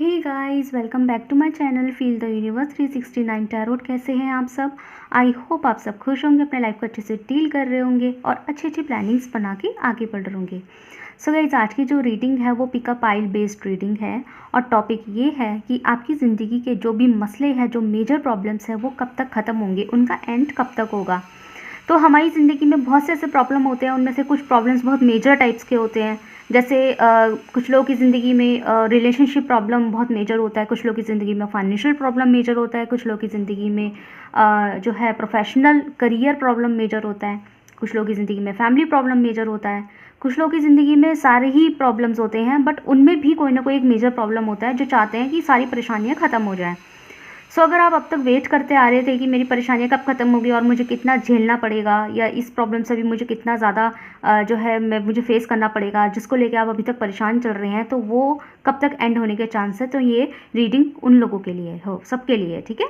Hey guys, welcome back to my channel feel the universe 369 tarot. कैसे हैं आप सब? आई होप आप सब खुश होंगे, अपने लाइफ को अच्छे से डील कर रहे होंगे और अच्छी अच्छी प्लानिंग्स बना के आगे बढ़ रहे होंगे। सो गाइस, आज की जो रीडिंग है वो पिकअप आइल बेस्ड रीडिंग है और टॉपिक ये है कि आपकी ज़िंदगी के जो भी मसले हैं, जो मेजर प्रॉब्लम्स हैं, वो कब तक ख़त्म होंगे, उनका एंड कब तक होगा। तो हमारी ज़िंदगी में बहुत से ऐसे प्रॉब्लम होते हैं, उनमें से कुछ प्रॉब्लम्स बहुत मेजर टाइप्स के होते हैं। जैसे कुछ लोगों की ज़िंदगी में रिलेशनशिप प्रॉब्लम बहुत मेजर होता है, कुछ लोगों की ज़िंदगी में फाइनेंशियल प्रॉब्लम मेजर होता है, कुछ लोगों की ज़िंदगी में जो है प्रोफेशनल करियर प्रॉब्लम मेजर होता है, कुछ लोगों की ज़िंदगी में फैमिली प्रॉब्लम मेजर होता है, कुछ लोगों की ज़िंदगी में सारे ही प्रॉब्लम्स होते हैं, बट उनमें भी कोई ना कोई एक मेजर प्रॉब्लम होता है जो चाहते हैं कि सारी परेशानियाँ ख़त्म हो जाएँ। सो अगर आप अब तक वेट करते आ रहे थे कि मेरी परेशानियाँ कब ख़त्म होगी और मुझे कितना झेलना पड़ेगा या इस प्रॉब्लम से भी मुझे कितना ज़्यादा जो है मुझे फेस करना पड़ेगा, जिसको लेके आप अभी तक परेशान चल रहे हैं, तो वो कब तक एंड होने के चांस है। तो ये रीडिंग उन लोगों के लिए हो, सबके लिए, ठीक है।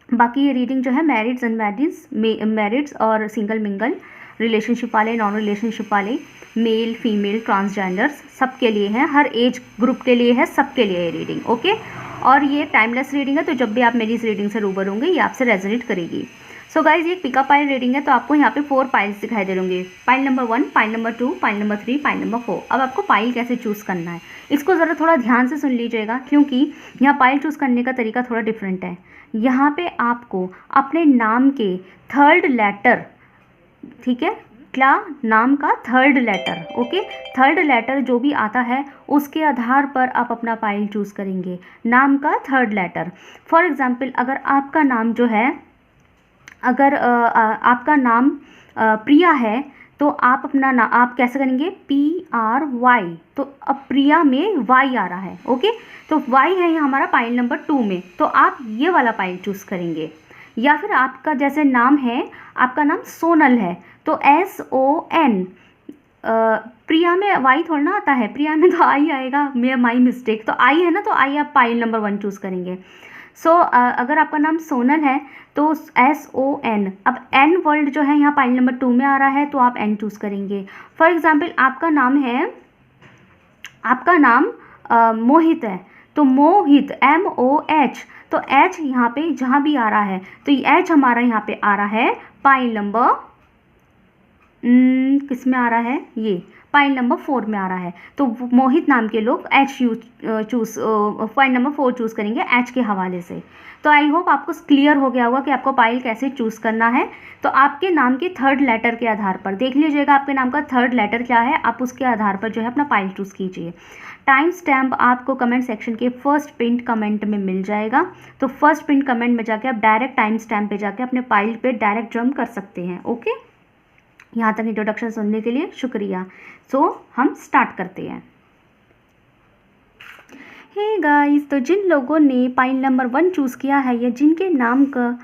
बाकी ये रीडिंग जो है मैरिड्स अनमैरिड्स, मैरिड्स और सिंगल मिंगल, रिलेशनशिप वाले, नॉन रिलेशनशिप वाले, मेल फीमेल ट्रांसजेंडर्स, सबके लिए है, हर एज ग्रुप के लिए है, सबके लिए ये रीडिंग, ओके। और ये टाइमलेस रीडिंग है, तो जब भी आप मेरी इस रीडिंग से रूबरू होंगे ये आपसे रेजोनेट करेगी। सो गाइज, ये पिकअप पाइल रीडिंग है, तो आपको यहाँ पे 4 पाइल्स दिखाई दे होंगे। Pile number 1, pile number 2, pile number 3, pile number 4। अब आपको पाइल कैसे चूज़ करना है, इसको ज़रा थोड़ा ध्यान से सुन लीजिएगा, क्योंकि यहाँ पाइल चूज़ करने का तरीका थोड़ा डिफरेंट है। यहाँ पे आपको अपने नाम के थर्ड लेटर, ठीक है, क्या नाम का third letter, okay, third letter जो भी आता है उसके आधार पर आप अपना पाइल चूज़ करेंगे। नाम का थर्ड लेटर, फॉर एग्जांपल अगर आपका नाम जो है, अगर आपका नाम प्रिया है, तो आप अपना आप कैसे करेंगे, PRY, तो अब प्रिया में Y आ रहा है, ओके, तो Y है यहाँ हमारा पाइल नंबर 2 में, तो आप ये वाला पाइल चूज़ करेंगे। या फिर आपका जैसे नाम है, आपका नाम सोनल है, तो SON, प्रिया में Y थोड़ा ना आता है, प्रिया में तो I आएगा, माई मिस्टेक, तो I है ना, तो I आप पाइल नंबर 1 चूज़ करेंगे। सो अगर आपका नाम सोनल है तो SON, अब N वर्ल्ड जो है यहाँ पाइल नंबर 2 में आ रहा है, तो आप N चूज़ करेंगे। फॉर एग्जाम्पल आपका नाम है, आपका नाम मोहित है, तो मोहित MOH, तो H यहाँ पे जहाँ भी आ रहा है, तो ये H हमारा यहाँ पे आ रहा है पाइल नंबर किस में आ रहा है, ये पाइल नंबर 4 में आ रहा है। तो मोहित नाम के लोग H choose pile number 4 choose करेंगे H के हवाले से। तो आई होप आपको क्लियर हो गया होगा कि आपको पाइल कैसे चूज़ करना है। तो आपके नाम के थर्ड लेटर के आधार पर देख लीजिएगा, आपके नाम का थर्ड लेटर क्या है, आप उसके आधार पर जो है अपना पाइल चूज़ कीजिए। टाइम स्टैम्प आपको कमेंट सेक्शन के फर्स्ट पिन कमेंट में मिल जाएगा, तो फर्स्ट पिन कमेंट में जाके आप डायरेक्ट टाइम स्टैम्प पे जाके अपने पाइल पे डायरेक्ट जंप कर सकते हैं, ओके। यहाँ तक इंट्रोडक्शन सुनने के लिए शुक्रिया। सो हम स्टार्ट करते हैं। हे गाइस, तो जिन लोगों ने पाइल नंबर 1 चूज़ किया है या जिनके नाम का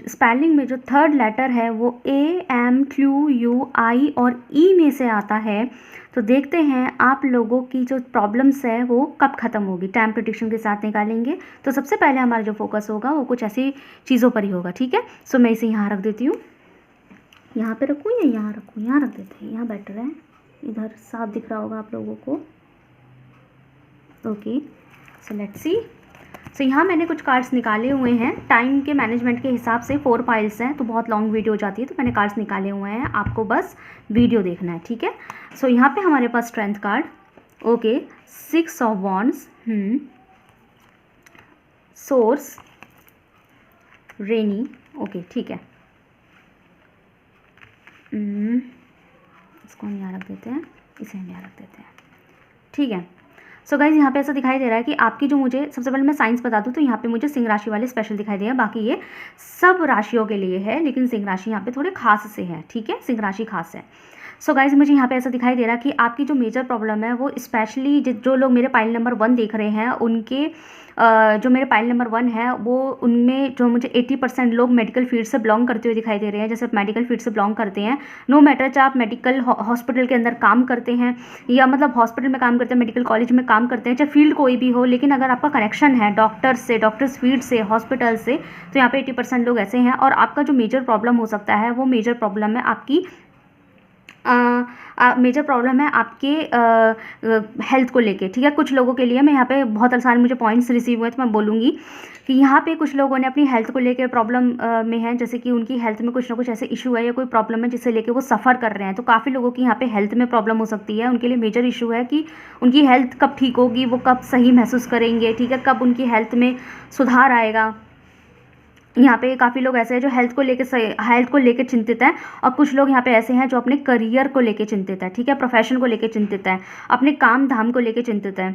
स्पेलिंग में जो थर्ड लेटर है वो AMQUI और E में से आता है, तो देखते हैं आप लोगों की जो प्रॉब्लम्स है वो कब ख़त्म होगी। टाइम प्रेडिक्शन के साथ निकालेंगे। तो सबसे पहले हमारा जो फोकस होगा वो कुछ ऐसी चीज़ों पर ही होगा, ठीक है। सो मैं इसे यहाँ रख देती हूँ, यहाँ पे रखूँ या यहाँ रखूँ, यहाँ रख देते हैं, यहाँ बेटर है, इधर साफ दिख रहा होगा आप लोगों को, ओके। So let's see. सो यहाँ मैंने कुछ कार्ड्स निकाले हुए हैं, टाइम के मैनेजमेंट के हिसाब से 4 पाइल्स हैं, तो बहुत लॉन्ग वीडियो हो जाती है, तो मैंने कार्ड्स निकाले हुए हैं, आपको बस वीडियो देखना है, ठीक है। सो यहाँ पे हमारे पास strength card, okay, 6 of wands, sources, rainy, okay, ठीक है। इसको हम यहाँ रख देते हैं, इसे हम यहाँ रख देते हैं, ठीक है। सो गाइज, यहाँ पे ऐसा दिखाई दे रहा है कि आपकी जो, मुझे सबसे पहले मैं साइंस बता दूँ तो यहाँ पे मुझे सिंह राशि वाले स्पेशल दिखाई दे रहा है, बाकी ये सब राशियों के लिए है, लेकिन सिंह राशि यहाँ पे थोड़े खास से है, ठीक है, सिंह राशि खास है। सो गाइज, मुझे यहाँ पे ऐसा दिखाई दे रहा है कि आपकी जो मेजर प्रॉब्लम है वो स्पेशली जो लोग मेरे पाइल नंबर 1 देख रहे हैं, उनके जो मेरे पाइल नंबर 1 है वो, उनमें जो मुझे 80% लोग मेडिकल फील्ड से बिलोंग करते हुए दिखाई दे रहे हैं। जैसे मेडिकल फील्ड से बिलोंग करते हैं, नो मैटर चाहे आप मेडिकल हॉस्पिटल के अंदर काम करते हैं या मतलब हॉस्पिटल में काम करते हैं, मेडिकल कॉलेज में काम करते हैं, चाहे फील्ड कोई भी हो, लेकिन अगर आपका कनेक्शन है डॉक्टर्स से, डॉक्टर्स फील्ड से, हॉस्पिटल से, तो यहाँ पे 80% लोग ऐसे हैं। और आपका जो मेजर प्रॉब्लम हो सकता है वो मेजर प्रॉब्लम है आपकी मेजर प्रॉब्लम है आपके हेल्थ को लेके, ठीक है। कुछ लोगों के लिए मैं यहाँ पे बहुत सारे मुझे पॉइंट्स रिसीव हुए तो मैं बोलूँगी कि यहाँ पे कुछ लोगों ने अपनी हेल्थ को लेके प्रॉब्लम में है, जैसे कि उनकी हेल्थ में कुछ ना कुछ ऐसे इशू है या कोई प्रॉब्लम है जिसे लेके वो सफ़र कर रहे हैं। तो काफ़ी लोगों की यहाँ पे हेल्थ में प्रॉब्लम हो सकती है। उनके लिए मेजर इशू है कि उनकी हेल्थ कब ठीक होगी, वो कब सही महसूस करेंगे, ठीक है, कब उनकी हेल्थ में सुधार आएगा। यहाँ पे काफ़ी लोग ऐसे हैं जो हेल्थ को लेके चिंतित हैं, और कुछ लोग यहाँ पे ऐसे हैं जो अपने करियर को लेके चिंतित है, ठीक है, प्रोफेशन को लेके चिंतित है, अपने काम धाम को लेके चिंतित है,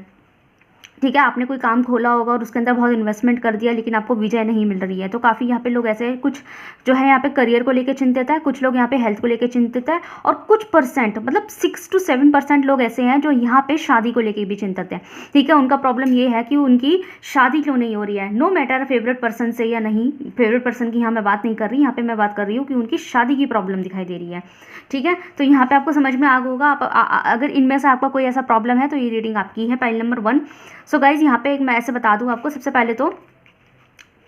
ठीक है। आपने कोई काम खोला होगा और उसके अंदर बहुत इन्वेस्टमेंट कर दिया लेकिन आपको विजय नहीं मिल रही है। तो काफ़ी यहाँ पे लोग ऐसे हैं, कुछ जो है यहाँ पे करियर को लेके चिंतित है, कुछ लोग यहाँ पे हेल्थ को लेके चिंतित है, और कुछ परसेंट मतलब 6 to 7% लोग ऐसे हैं जो यहाँ पे शादी को लेके भी चिंतित है, ठीक है। उनका प्रॉब्लम ये है कि उनकी शादी क्यों नहीं हो रही है, नो मैटर फेवरेट पर्सन से या नहीं, फेवरेट पर्सन की यहाँ मैं बात नहीं कर रही, यहाँ पे मैं बात कर रही हूँ कि उनकी शादी की प्रॉब्लम दिखाई दे रही है, ठीक है। तो यहाँ पे आपको समझ में आ गया होगा। आप अगर इनमें से आपका कोई ऐसा प्रॉब्लम है तो ये रीडिंग आपकी है, पाइल नंबर 1। सो गाइज यहाँ पे एक मैं ऐसे बता दूँ आपको, सबसे पहले तो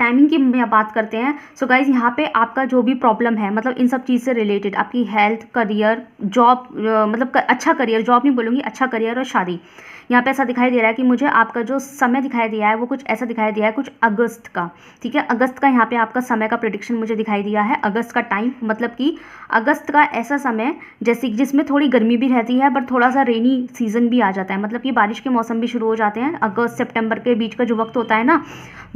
टाइमिंग की बात करते हैं। सो गाइज यहाँ पे आपका जो भी प्रॉब्लम है, मतलब इन सब चीज़ से रिलेटेड, आपकी हेल्थ, करियर, जॉब, मतलब अच्छा करियर, जॉब नहीं बोलूँगी, अच्छा करियर और शादी, यहाँ पे ऐसा दिखाई दे रहा है कि मुझे आपका जो समय दिखाई दिया है वो कुछ ऐसा दिखाई दिया है, कुछ अगस्त का, ठीक है। अगस्त का यहाँ पे आपका समय का प्रेडिक्शन मुझे दिखाई दिया है। अगस्त का टाइम मतलब कि अगस्त का ऐसा समय जैसे जिसमें थोड़ी गर्मी भी रहती है बट थोड़ा सा रेनी सीजन भी आ जाता है, मतलब कि बारिश के मौसम भी शुरू हो जाते हैं। अगस्त सितंबर के बीच का जो वक्त होता है ना,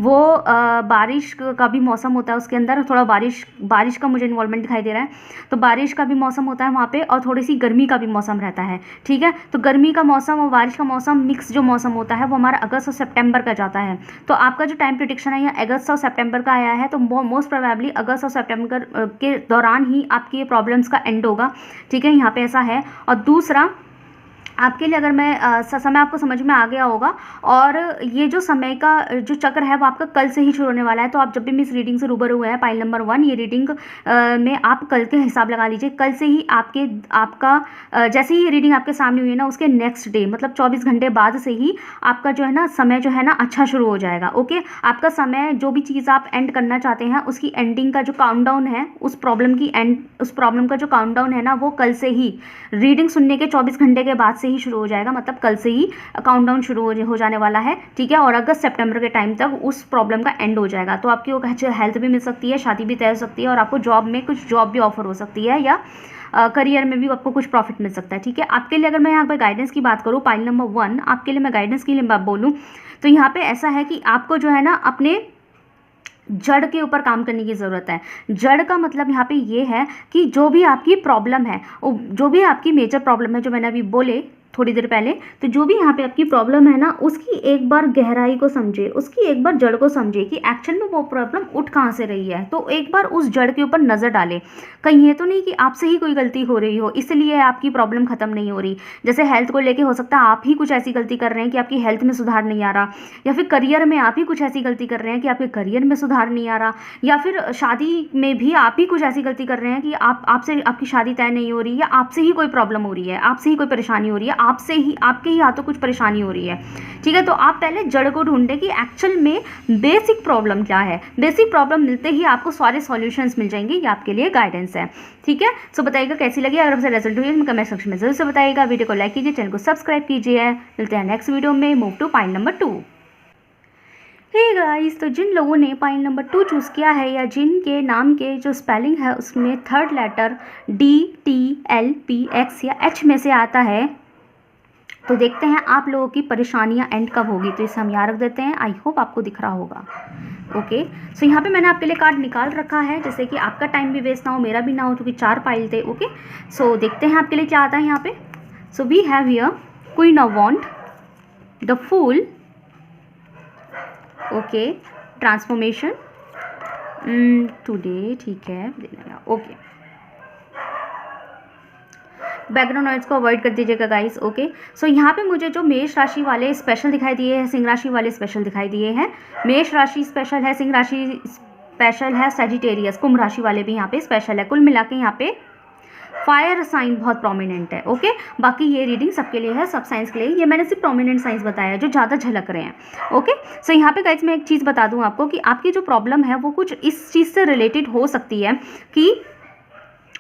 वो बारिश का भी मौसम होता है, उसके अंदर थोड़ा बारिश का मुझे इन्वॉल्वमेंट दिखाई दे रहा है। तो बारिश का भी मौसम होता है वहाँ पे, और थोड़ी सी गर्मी का भी मौसम रहता है, ठीक है। तो गर्मी का मौसम और बारिश का मौसम मिक्स जो मौसम होता है वो हमारा अगस्त और सितंबर का जाता है। तो आपका जो टाइम प्रेडिक्शन है यहाँ अगस्त और सितंबर का आया है, तो मोस्ट प्रोबेबली अगस्त और सितंबर के दौरान ही आपकी ये प्रॉब्लम्स का एंड होगा, ठीक है, यहाँ पे ऐसा है। और दूसरा आपके लिए, अगर मैं समय आपको समझ में आ गया होगा, और ये जो समय का जो चक्र है वो आपका कल से ही शुरू होने वाला है। तो आप जब भी इस रीडिंग से रूबरू हुए हैं, पाइल नंबर 1, ये रीडिंग में आप कल के हिसाब लगा लीजिए। कल से ही आपका जैसे ही ये रीडिंग आपके सामने हुई है ना, उसके नेक्स्ट डे मतलब 24 घंटे बाद से ही आपका जो है ना समय जो है ना अच्छा शुरू हो जाएगा, ओके। आपका समय, जो भी चीज़ आप एंड करना चाहते हैं उसकी एंडिंग का जो काउंटडाउन है, उस प्रॉब्लम का जो काउंटडाउन है ना, वो कल से ही रीडिंग सुनने के 24 घंटे के बाद से ही शुरू हो जाएगा, मतलब कल से ही काउंटडाउन शुरू हो जाने वाला है, ठीक है। और अगस्त सितंबर के टाइम तक उस प्रॉब्लम का एंड हो जाएगा। तो आपकी वो हेल्थ भी मिल सकती है, शादी भी तय हो सकती है, और आपको जॉब में कुछ जॉब भी ऑफर हो सकती है, या करियर में भी आपको कुछ प्रॉफिट मिल सकता है, ठीक है। आपके लिए अगर मैं यहाँ पर गाइडेंस की बात करूँ, पाइल नंबर 1, आपके लिए मैं गाइडेंस के लिए बोलूँ तो यहाँ पे ऐसा है कि आपको जो है ना अपने जड़ के ऊपर काम करने की ज़रूरत है। जड़ का मतलब यहाँ पे ये है कि जो भी आपकी प्रॉब्लम है, जो भी आपकी मेजर प्रॉब्लम है, जो मैंने अभी बोले थोड़ी देर पहले, तो जो भी यहाँ पे आपकी प्रॉब्लम है ना, उसकी एक बार गहराई को समझे, उसकी एक बार जड़ को समझे कि एक्चुअल में वो प्रॉब्लम उठ कहाँ से रही है। तो एक बार उस जड़ के ऊपर नज़र डालें। कहीं ये तो नहीं कि आपसे ही कोई गलती हो रही हो इसलिए आपकी प्रॉब्लम ख़त्म नहीं हो रही। जैसे हेल्थ को लेके हो सकता है आप ही कुछ ऐसी गलती कर रहे हैं कि आपकी हेल्थ में सुधार नहीं आ रहा, या फिर करियर में आप ही कुछ ऐसी गलती कर रहे हैं कि आपके करियर में सुधार नहीं आ रहा, या फिर शादी में भी आप ही कुछ ऐसी गलती कर रहे हैं कि आपसे आपकी शादी तय नहीं हो रही, या आपसे ही कोई प्रॉब्लम हो रही है, आपसे ही कोई परेशानी हो रही है, आपसे ही आपके ही हाथों कुछ परेशानी हो रही है, ठीक है। तो आप पहले जड़ को ढूंढें कि एक्चुअल में बेसिक प्रॉब्लम क्या है। बेसिक प्रॉब्लम मिलते ही आपको सारे सॉल्यूशंस मिल जाएंगे। ये आपके लिए गाइडेंस है, ठीक है। सो बताइएगा कैसी लगी, अगर आपसे रिजल्ट हुई है कमेंट सेक्शन में जरूर से बताइएगा। वीडियो को लाइक कीजिए, चैनल को सब्सक्राइब कीजिए। मिलते हैं नेक्स्ट वीडियो में। Move to pile number 2। Hey guys, तो जिन लोगों ने पाइल नंबर 2 चूज़ किया है, या जिनके नाम के जो स्पेलिंग है उसमें थर्ड लेटर DTLPX या H में से आता है, तो देखते हैं आप लोगों की परेशानियां एंड कब होगी। तो इसे हम यहाँ रख देते हैं। आई होप आपको दिख रहा होगा, ओके। सो यहाँ पे मैंने आपके लिए कार्ड निकाल रखा है, जैसे कि आपका टाइम भी वेस्ट ना हो, मेरा भी ना हो, क्योंकि 4 पाइल थे, ओके। सो देखते हैं आपके लिए क्या आता है यहाँ पे। So we have here queen of wand, the fool, okay, transformation today, ठीक है, ओके। बैकग्राउंड नॉइज को अवॉइड कर दीजिएगा गाइस, ओके। सो यहाँ पे मुझे जो मेष राशि वाले स्पेशल दिखाई दिए हैं, सिंह राशि वाले स्पेशल दिखाई दिए हैं। मेष राशि स्पेशल है, सिंह राशि स्पेशल है, सजिटेरियस, कुंभ राशि वाले भी यहाँ पे स्पेशल है। कुल मिला के यहाँ पे फायर साइन बहुत प्रोमिनेंट है, ओके। बाकी ये रीडिंग सबके लिए है, सब साइंस के लिए। ये मैंने सिर्फ प्रोमिनेंट साइंस बताया है जो ज़्यादा झलक रहे हैं, ओके। सो यहाँ पे गाइस मैं एक चीज़ बता दूँ आपको कि आपकी जो प्रॉब्लम है वो कुछ इस चीज़ से रिलेटेड हो सकती है कि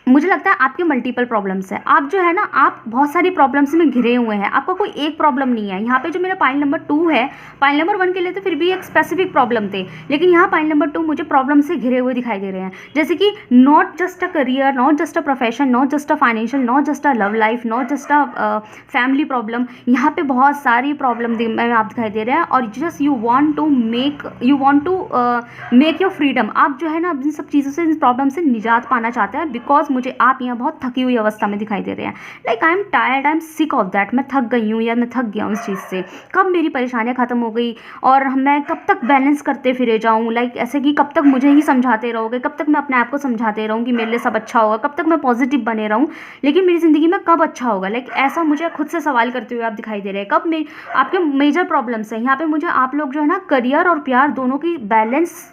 मुझे लगता है आपके मल्टीपल प्रॉब्लम्स हैं। आप जो है ना, आप बहुत सारी प्रॉब्लम्स में घिरे हुए हैं, आपका कोई एक प्रॉब्लम नहीं है। यहाँ पे जो मेरा पाइल नंबर 2 है, पाइल नंबर 1 के लिए तो फिर भी एक स्पेसिफिक प्रॉब्लम थे, लेकिन यहाँ पाइल नंबर 2 मुझे प्रॉब्लम से घिरे हुए दिखाई दे रहे हैं। जैसे कि not just a career, not just a profession, not just a financial, not just a love life, not just a family problem. यहाँ पे बहुत सारी प्रॉब्लम में आप दिखाई दे रहे हैं, और just you want to make your freedom. आप जो है ना इन सब चीज़ों से, इन प्रॉब्लम से निजात पाना चाहते हैं, बिकॉज मुझे आप यहाँ बहुत थकी हुई अवस्था में दिखाई दे रहे हैं। Like I am tired, I am sick of that. मैं थक गई हूँ या मैं थक गया हूँ इस चीज़ से। कब मेरी परेशानियाँ ख़त्म हो गई और मैं कब तक बैलेंस करते फिरे जाऊँ। लाइक ऐसे कि कब तक मुझे ही समझाते रहोगे, कब तक मैं अपने आप को समझाते रहूँ कि मेरे लिए सब अच्छा होगा, कब तक मैं पॉजिटिव बने रहूँ, लेकिन मेरी ज़िंदगी में कब अच्छा होगा। लाइक ऐसा मुझे खुद से सवाल करते हुए आप दिखाई दे रहे हैं। कब आपके मेजर प्रॉब्लम्स हैं यहाँ पे। मुझे आप लोग जो है ना करियर और प्यार दोनों की बैलेंस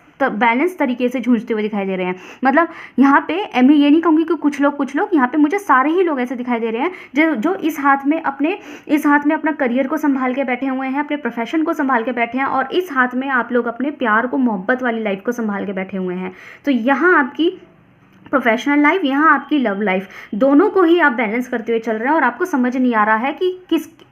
तरीके से जूझते हुए दिखाई दे रहे हैं। मतलब यहाँ पे मैं ये नहीं कहूँगी कि कुछ लोग, यहाँ पे मुझे सारे ही लोग ऐसे दिखाई दे रहे हैं जो इस हाथ में अपना करियर को संभाल के बैठे हुए हैं, अपने प्रोफेशन को संभाल के बैठे हैं, और इस हाथ में आप लोग अपने प्यार को, मोहब्बत वाली लाइफ को संभाल के बैठे हुए हैं। तो यहाँ आपकी प्रोफेशनल लाइफ, यहाँ आपकी लव लाइफ, दोनों को ही आप बैलेंस करते हुए चल रहे हैं, और आपको समझ नहीं आ रहा है कि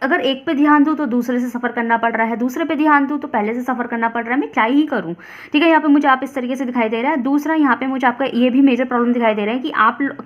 अगर एक पे ध्यान दूँ तो दूसरे से सफ़र करना पड़ रहा है, दूसरे पे ध्यान दूँ तो पहले से सफ़र करना पड़ रहा है, मैं क्या ही करूँ। ठीक है, यहाँ पे मुझे आप इस तरीके से दिखाई दे रहा है। दूसरा, यहाँ पे मुझे आपका ये भी मेजर प्रॉब्लम दिखाई दे रहा है कि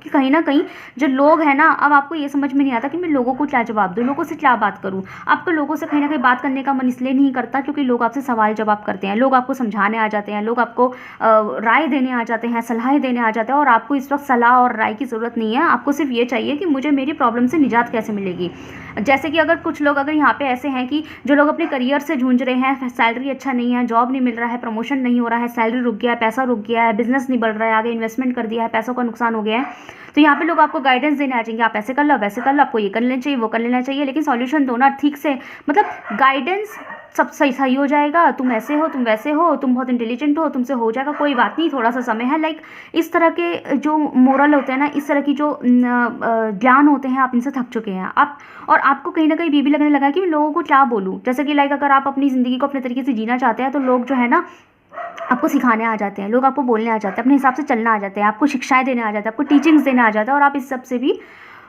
कहीं ना कहीं जो लोग हैं ना, अब आपको ये समझ में नहीं आता कि मैं लोगों को क्या जवाब दूँ, लोगों से क्या बात करूँ। आपको लोगों से कहीं ना कहीं बात करने का मन इसलिए नहीं करता क्योंकि लोग आपसे सवाल जवाब करते हैं, लोग आपको समझाने आ जाते हैं, लोग आपको राय देने आ जाते हैं, सलाहें देने आ जाते हैं, और आपको इस वक्त सलाह और राय की ज़रूरत नहीं है। आपको सिर्फ ये चाहिए कि मुझे मेरी प्रॉब्लम से निजात कैसे मिलेगी। जैसे कि अगर कुछ लोग अगर यहाँ पे ऐसे हैं कि जो लोग अपने करियर से जूझ रहे हैं, सैलरी अच्छा नहीं है, जॉब नहीं मिल रहा है, प्रमोशन नहीं हो रहा है, सैलरी रुक गया है, पैसा रुक गया है, बिजनेस नहीं बढ़ रहा है, आगे इन्वेस्टमेंट कर दिया है, पैसों का नुकसान हो गया है, तो यहाँ पे लोग आपको गाइडेंस देने आ जाएंगे, आप ऐसे कर लो, वैसे कर लो, आपको ये कर लेना चाहिए, वो कर लेना चाहिए, लेकिन सॉल्यूशन दो ना ठीक से। मतलब गाइडेंस सब सही हो जाएगा, तुम ऐसे हो, तुम वैसे हो, तुम बहुत इंटेलिजेंट हो, तुमसे हो जाएगा, कोई बात नहीं, थोड़ा सा समय है। लाइक इस तरह के जो मोरल होते हैं ना, इस तरह की जो ज्ञान होते हैं, आप इनसे थक चुके हैं आप, और आपको कहीं ना कहीं ये भी लगने लगा कि मैं लोगों को क्या बोलूँ। जैसे कि लाइक अगर आप अपनी ज़िंदगी को अपने तरीके से जीना चाहते हैं, तो लोग जो है ना आपको सिखाने आ जाते हैं, लोग आपको बोलने आ जाते हैं, अपने हिसाब से चलना आ जाते हैं, आपको शिक्षाएं देने आ जाते हैं, आपको टीचिंग्स देने आ जाता है, और आप इस सब से भी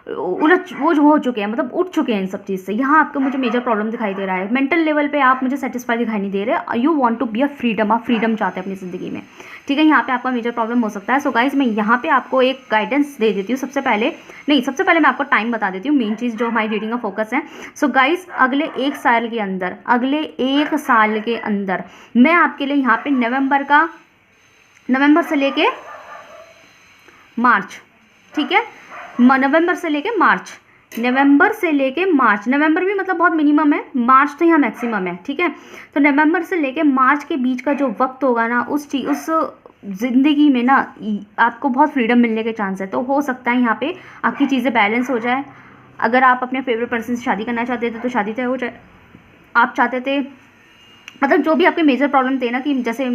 वो जो हो चुके हैं, मतलब उठ चुके हैं इन सब चीज़ से। यहाँ आपको मुझे मेजर प्रॉब्लम दिखाई दे रहा है। मेंटल लेवल पे आप मुझे सेटिस्फाई दिखाई नहीं दे रहे। You want to be a freedom, आप फ्रीडम चाहते हैं अपनी ज़िंदगी में। ठीक है, यहाँ पे आपका मेजर प्रॉब्लम हो सकता है। सो गाइज, मैं यहाँ पे आपको एक गाइडेंस दे देती हूँ। सबसे पहले मैं आपको टाइम बता देती हूँ, मेन चीज़ जो हमारी रीडिंग का फोकस है। सो गाइज, अगले एक साल के अंदर मैं आपके लिए यहाँ पे नवंबर से लेके मार्च, ठीक है, नवंबर से लेके मार्च, नवंबर भी मतलब बहुत मिनिमम है, मार्च तो यहाँ मैक्सिमम है। ठीक है, तो नवंबर से लेके मार्च के बीच का जो वक्त होगा ना, उस ज़िंदगी में ना आपको बहुत फ्रीडम मिलने के चांस है। तो हो सकता है यहाँ पे आपकी चीज़ें बैलेंस हो जाए। अगर आप अपने फेवरेट पर्सन से शादी करना चाहते थे तो शादी तय हो जाए। आप चाहते थे, मतलब जो भी आपके मेजर प्रॉब्लम थे ना, कि जैसे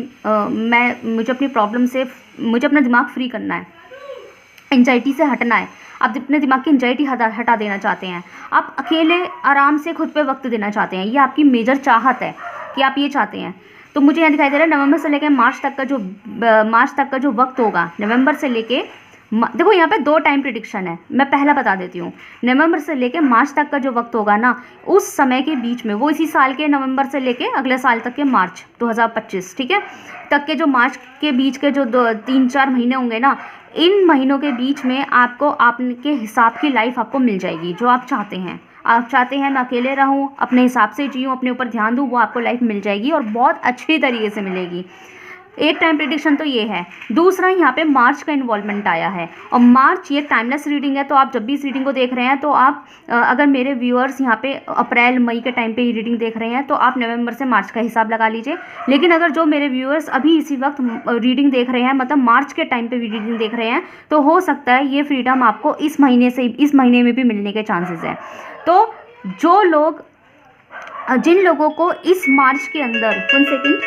मुझे अपनी प्रॉब्लम से मुझे अपना दिमाग फ्री करना है, एंजाइटी से हटना है, आप अपने दिमाग की एंजाइटी हटा देना चाहते हैं, आप अकेले आराम से खुद पे वक्त देना चाहते हैं, ये आपकी मेजर चाहत है कि आप ये चाहते हैं। तो मुझे यहाँ दिखाई दे रहा है नवंबर से लेकर मार्च तक का जो वक्त होगा, नवंबर से लेके देखो यहाँ पे 2 टाइम प्रिडिक्शन है, मैं पहला बता देती हूँ। नवंबर से लेके मार्च तक का जो वक्त होगा ना, उस समय के बीच में, वो इसी साल के नवंबर से लेके अगले साल तक के मार्च 2025, ठीक है, तक के जो मार्च के बीच के जो 3-4 महीने होंगे ना, इन महीनों के बीच में आपको आपके हिसाब की लाइफ आपको मिल जाएगी, जो आप चाहते हैं। आप चाहते हैं मैं अकेले रहूं, अपने हिसाब से जीऊँ, अपने ऊपर ध्यान दूं, वो आपको लाइफ मिल जाएगी, और बहुत अच्छी तरीके से मिलेगी। एक टाइम प्रिडिक्शन तो ये है। दूसरा, यहाँ पे मार्च का इन्वॉल्वमेंट आया है, और मार्च ये टाइमलेस रीडिंग है। तो आप जब भी इस रीडिंग को देख रहे हैं, तो आप अगर मेरे व्यूअर्स यहाँ पे अप्रैल मई के टाइम पे ये रीडिंग देख रहे हैं, तो आप नवंबर से मार्च का हिसाब लगा लीजिए। लेकिन अगर जो मेरे व्यूअर्स अभी इसी वक्त रीडिंग देख रहे हैं, मतलब मार्च के टाइम पे भी रीडिंग देख रहे हैं, तो हो सकता है ये फ्रीडम आपको इस महीने में भी मिलने के चांसेस हैं। तो जिन लोगों को इस मार्च के अंदर, 1 सेकेंड,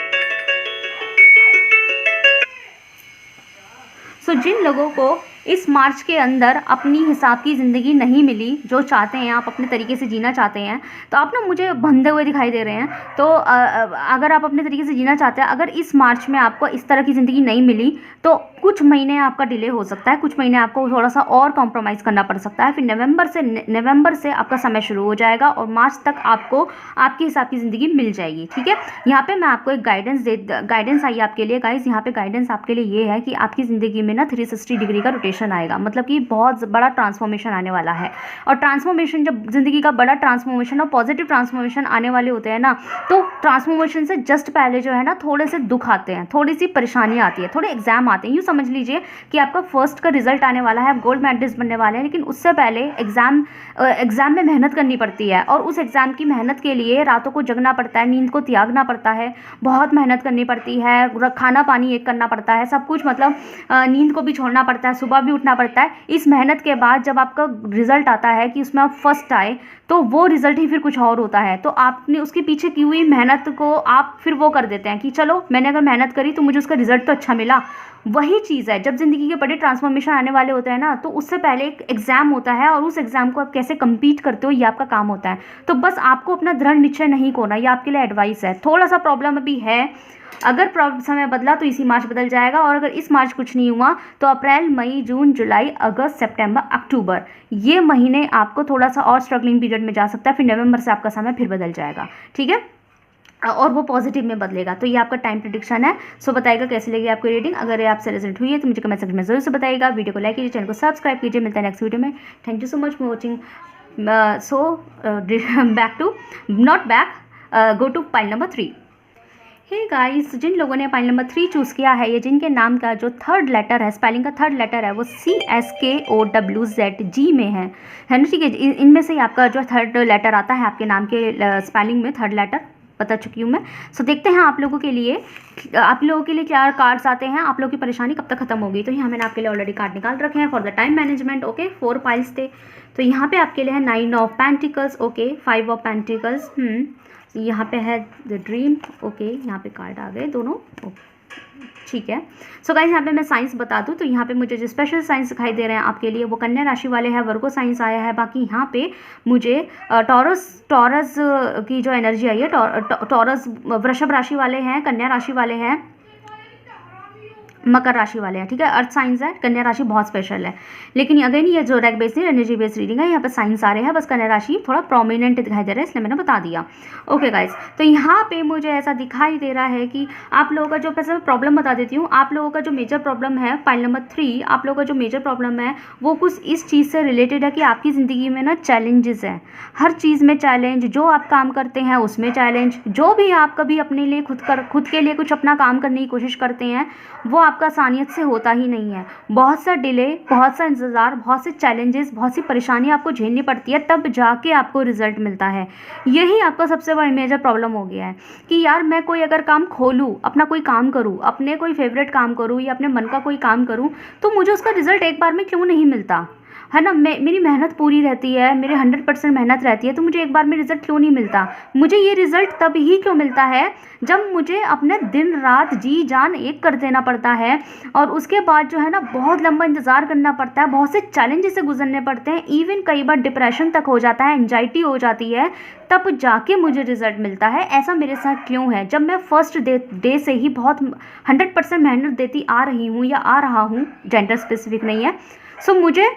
जिन लोगों को इस मार्च के अंदर अपनी हिसाब की ज़िंदगी नहीं मिली, जो चाहते हैं आप अपने तरीके से जीना चाहते हैं, तो आप ना मुझे बंधे हुए दिखाई दे रहे हैं। तो अगर आप अपने तरीके से जीना चाहते हैं, अगर इस मार्च में आपको इस तरह की ज़िंदगी नहीं मिली तो कुछ महीने आपका डिले हो सकता है, कुछ महीने आपको थोड़ा सा और कॉम्प्रोमाइज़ करना पड़ सकता है। फिर नवंबर से आपका समय शुरू हो जाएगा और मार्च तक आपको आपके हिसाब की ज़िंदगी मिल जाएगी। ठीक है, यहाँ पे मैं आपको एक गाइडेंस आई आपके लिए गाइस। यहाँ पे गाइडेंस आपके लिए ये है कि आपकी ज़िंदगी में ना 360 डिग्री का रोटेशन आएगा, मतलब कि बहुत बड़ा ट्रांसफॉर्मेशन आने वाला है। और ट्रांसफॉर्मेशन, जब ज़िंदगी का बड़ा ट्रांसफॉर्मेशन और पॉजिटिव ट्रांसफॉर्मेशन आने वाले होते हैं ना, तो ट्रांसफॉर्मेशन से जस्ट पहले जो है ना थोड़े से दुख आते हैं, थोड़ी सी परेशानियाँ आती है, थोड़े एग्जाम आते हैं। यूँ समझ लीजिए कि आपका फर्स्ट का रिजल्ट आने वाला है, आप गोल्ड मेडलिस्ट बनने वाले हैं, लेकिन उससे पहले एग्ज़ाम में मेहनत करनी पड़ती है। और उस एग्ज़ाम की मेहनत के लिए रातों को जगना पड़ता है, नींद को त्यागना पड़ता है, बहुत मेहनत करनी पड़ती है, खाना पानी एक करना पड़ता है, सब कुछ, मतलब नींद को भी छोड़ना पड़ता है, सुबह भी उठना पड़ता है। इस मेहनत के बाद जब आपका रिजल्ट आता है कि उसमें आप फर्स्ट आए, तो वो रिजल्ट ही फिर कुछ और होता है। तो आपने उसके पीछे की हुई मेहनत को आप फिर वो कर देते हैं कि चलो मैंने अगर मेहनत करी तो मुझे उसका रिजल्ट तो अच्छा मिला। वही चीज़ है, जब ज़िंदगी के बड़े ट्रांसफॉर्मेशन आने वाले होते हैं ना, तो उससे पहले एक एग्ज़ाम होता है और उस एग्ज़ाम को आप कैसे कम्पीट करते हो ये आपका काम होता है। तो बस आपको अपना दृढ़ निश्चय नहीं खोना, ये आपके लिए एडवाइस है। थोड़ा सा प्रॉब्लम अभी है, अगर समय बदला तो इसी मार्च बदल जाएगा, और अगर इस मार्च कुछ नहीं हुआ तो अप्रैल, मई, जून, जुलाई, अगस्त, सितंबर, अक्टूबर, ये महीने आपको थोड़ा सा और स्ट्रगलिंग पीरियड में जा सकता है। फिर नवंबर से आपका समय फिर बदल जाएगा। ठीक है, और वो पॉजिटिव में बदलेगा। तो ये आपका टाइम प्रेडिक्शन है। सो बताइएगा कैसी लगी आपकी रीडिंग। अगर ये आपसे रिजल्ट हुई है तो मुझे कमेंट सेक्शन में जरूर से बताइएगा। वीडियो को लाइक कीजिए, चैनल को सब्सक्राइब कीजिए। मिलता है नेक्स्ट वीडियो में। Thank you so much for watching. Go to pile number 3। Hey guys, जिन लोगों ने पाइल नंबर 3 चूज़ किया है, ये जिनके नाम का जो थर्ड लेटर है, स्पेलिंग का थर्ड लेटर है, वो CSKOWZG में है ना। ठीक है, इनमें से ही आपका जो थर्ड लेटर आता है आपके नाम के स्पेलिंग में, थर्ड लेटर बता चुकी हूँ मैं। सो देखते हैं आप लोगों के लिए क्या कार्ड्स आते हैं, आप लोगों की परेशानी कब तक खत्म होगी। तो यहाँ मैंने आपके लिए ऑलरेडी कार्ड निकाल रखे हैं for the time management. Okay, 4 piles थे। तो यहाँ पे आपके लिए है 9 of pentacles. Okay, 5 of pentacles. यहाँ पे है द ड्रीम। ओके, यहाँ पे कार्ड आ गए दोनों। ठीक है। सो गाइस, यहाँ पे मैं साइंस बता दूँ तो यहाँ पे मुझे जो स्पेशल साइंस दिखाई दे रहे हैं आपके लिए वो कन्या राशि वाले हैं, वर्गो साइंस आया है। बाकी यहाँ पे मुझे टॉरस की जो एनर्जी आई है, टॉरस वृषभ राशि वाले हैं, कन्या राशि वाले हैं, मकर राशि वाले हैं। ठीक है, अर्थ साइंस है, कन्या राशि बहुत स्पेशल है। लेकिन अगेन ये जो rack based energy based reading है, यहाँ पे साइंस आ रहे हैं, बस कन्या राशि थोड़ा प्रोमिनेंट दिखाई दे रहा है, इसलिए मैंने बता दिया। ओके गाइस, तो यहाँ पे मुझे ऐसा दिखाई दे रहा है कि आप लोगों का जो, वैसे मैं प्रॉब्लम बता देती हूँ, आप लोगों का जो मेजर प्रॉब्लम है पाइल नंबर 3, आप लोगों का जो मेजर प्रॉब्लम है वो कुछ इस चीज़ से रिलेटेड है कि आपकी ज़िंदगी में ना चैलेंजेस हैं, हर चीज़ में चैलेंज, जो आप काम करते हैं उसमें चैलेंज, जो भी आप कभी अपने लिए खुद के लिए कुछ अपना काम करने की कोशिश करते हैं वो आपका आसानियत से होता ही नहीं है। बहुत सा डिले, बहुत सा इंतज़ार, बहुत से चैलेंजेस, बहुत सी परेशानियाँ आपको झेलनी पड़ती है, तब जाके आपको रिजल्ट मिलता है। यही आपका सबसे बड़ा मेजर प्रॉब्लम हो गया है कि यार मैं कोई अगर काम खोलूँ, अपना कोई काम करूँ, अपने कोई फेवरेट काम करूँ या अपने मन का कोई काम करूँ, तो मुझे उसका रिजल्ट एक बार में क्यों नहीं मिलता है ना। मेरी मेहनत पूरी रहती है, मेरे 100% मेहनत रहती है, तो मुझे एक बार में रिजल्ट क्यों नहीं मिलता। मुझे ये रिजल्ट तब ही क्यों मिलता है जब मुझे अपने दिन रात जी जान एक कर देना पड़ता है, और उसके बाद जो है ना बहुत लंबा इंतज़ार करना पड़ता है, बहुत से चैलेंजेस से गुजरने पड़ते हैं, इवन कई बार डिप्रेशन तक हो जाता है, एंजाइटी हो जाती है, तब जाके मुझे रिजल्ट मिलता है। ऐसा मेरे साथ क्यों है, जब मैं फर्स्ट डे से ही बहुत 100% मेहनत देती आ रही हूँ या आ रहा हूँ, जेंडर स्पेसिफिक नहीं है, सो मुझे